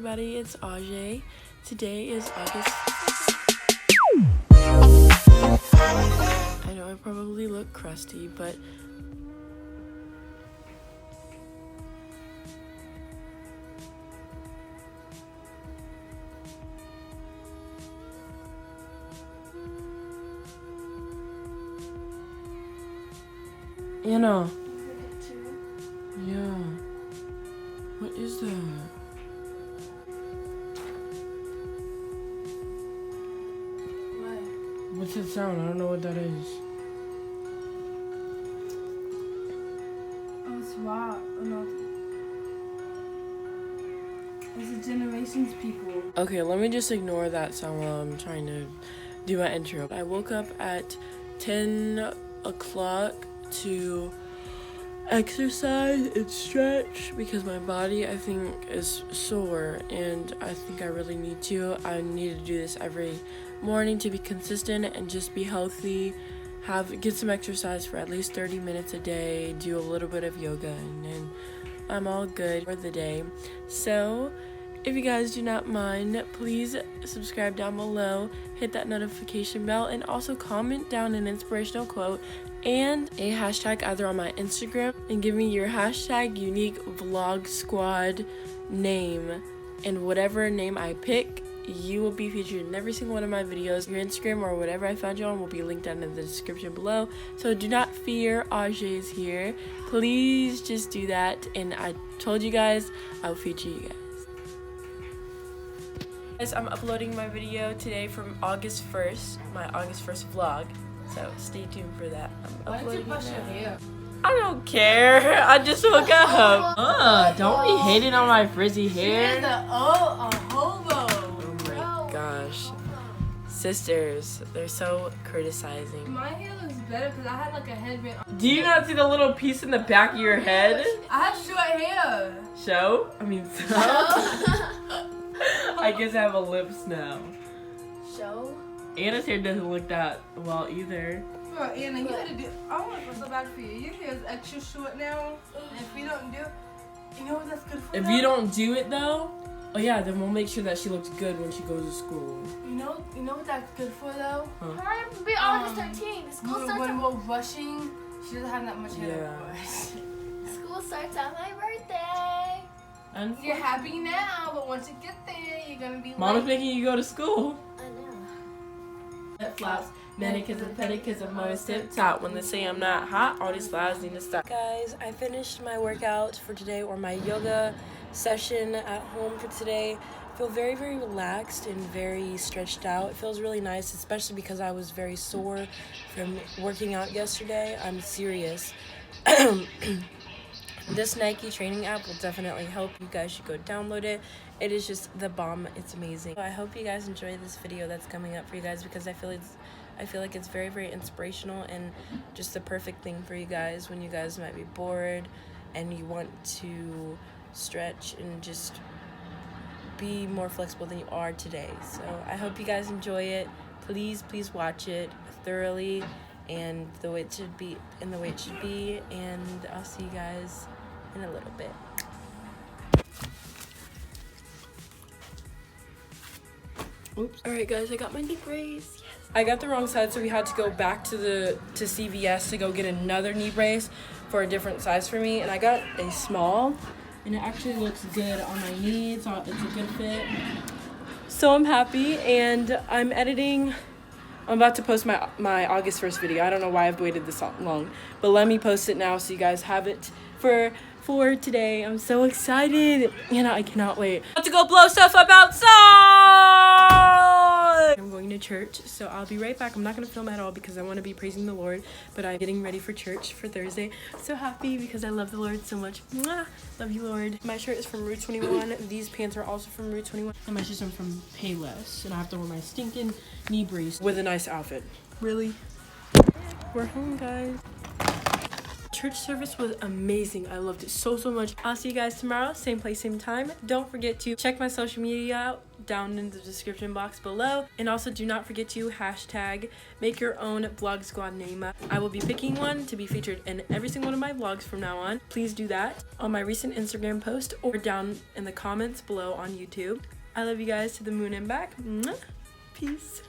everybody, it's Azhai. Today is August. I know I probably look crusty, but Anna. Yeah. What is that? What? What's that sound? I don't know what that is. Oh, it's rock. Oh, no. It's the Generations people. Okay, let me just ignore that sound while I'm trying to do my intro. I woke up at 10 o'clock to exercise and stretch because my body, I think, is sore and I think I really need to. I need to do this every morning to be consistent and just be healthy. Get some exercise for at least 30 minutes a day, do a little bit of yoga, and then I'm all good for the day. So if you guys do not mind, please subscribe down below, hit that notification bell, and also comment down an inspirational quote and a hashtag either on my Instagram, and give me your hashtag unique vlog squad name, and whatever name I pick, you will be featured in every single one of my videos. Your Instagram or whatever I found you on will be linked down in the description below. So do not fear, Azhai is here. Please just do that, and I told you guys I'll feature you guys. I'm uploading my video today from August 1st, my August 1st vlog, so stay tuned for that. I'm uploading it now. I don't care, I just woke up. Don't be hating on my frizzy hair. A hobo. Oh my gosh. Sisters, they're so criticizing. My hair looks better because I had like a headband on. Do you not see the little piece in the back of your head? I have short hair. Show? I mean, I guess I have a lips now. Show? Anna's hair doesn't look that well either. Bro, Anna, you gotta do. I want to feel so bad for you. Your hair is extra short now. And if you don't do, you know what that's good for? If you don't do it though, oh yeah, then we'll make sure that she looks good when she goes to school. You know what that's good for though? Huh? Hurry up, be August 13th. The school starts When on, we're rushing, she doesn't have that much hair. Yeah. school starts on my birthday. And You're happy now, but once you get there, you're gonna be Mama's late. making you go to school. I know. Flip flops, manicures and pedicures, I'm always tip top. When they say I'm not hot, all these lies need to stop. Guys, I finished my workout for today, or my yoga session at home for today. I feel very, very relaxed and very stretched out. It feels really nice, especially because I was very sore from working out yesterday. I'm serious. This Nike training app will definitely help. You guys should go download it. It is just the bomb. It's amazing. I hope you guys enjoy this video that's coming up for you guys, because I feel like it's very, very inspirational and just the perfect thing for you guys when you guys might be bored and you want to stretch and just be more flexible than you are today. So I hope you guys enjoy it. Please watch it thoroughly and the way it should be, and I'll see you guys in a little bit. Oops. Alright guys, I got my knee brace. Yes. I got the wrong side, so we had to go back to CVS to go get another knee brace for a different size for me, and I got a small, and it actually looks good on my knee. It's a good fit. So I'm happy, and I'm about to post my August 1st video. I don't know why I've waited this long, but let me post it now so you guys have it for today. I'm so excited. I cannot wait. I'm about to go blow stuff up outside. I'm going to church, so I'll be right back. I'm not going to film at all because I want to be praising the Lord, but I'm getting ready for church for Thursday. So happy because I love the Lord so much. Mwah! Love you, Lord. My shirt is from Route 21. These pants are also from Route 21. And my shoes are from Payless. And I have to wear my stinking knee brace with a nice outfit. Really? We're home, guys. Church service was amazing. I loved it so much. I'll see you guys tomorrow, same place, same time. Don't forget to check my social media out down in the description box below. And also do not forget to hashtag make your own vlog squad name. I will be picking one to be featured in every single one of my vlogs from now on. Please do that on my recent Instagram post or down in the comments below on YouTube. I love you guys to the moon and back. Mwah. Peace.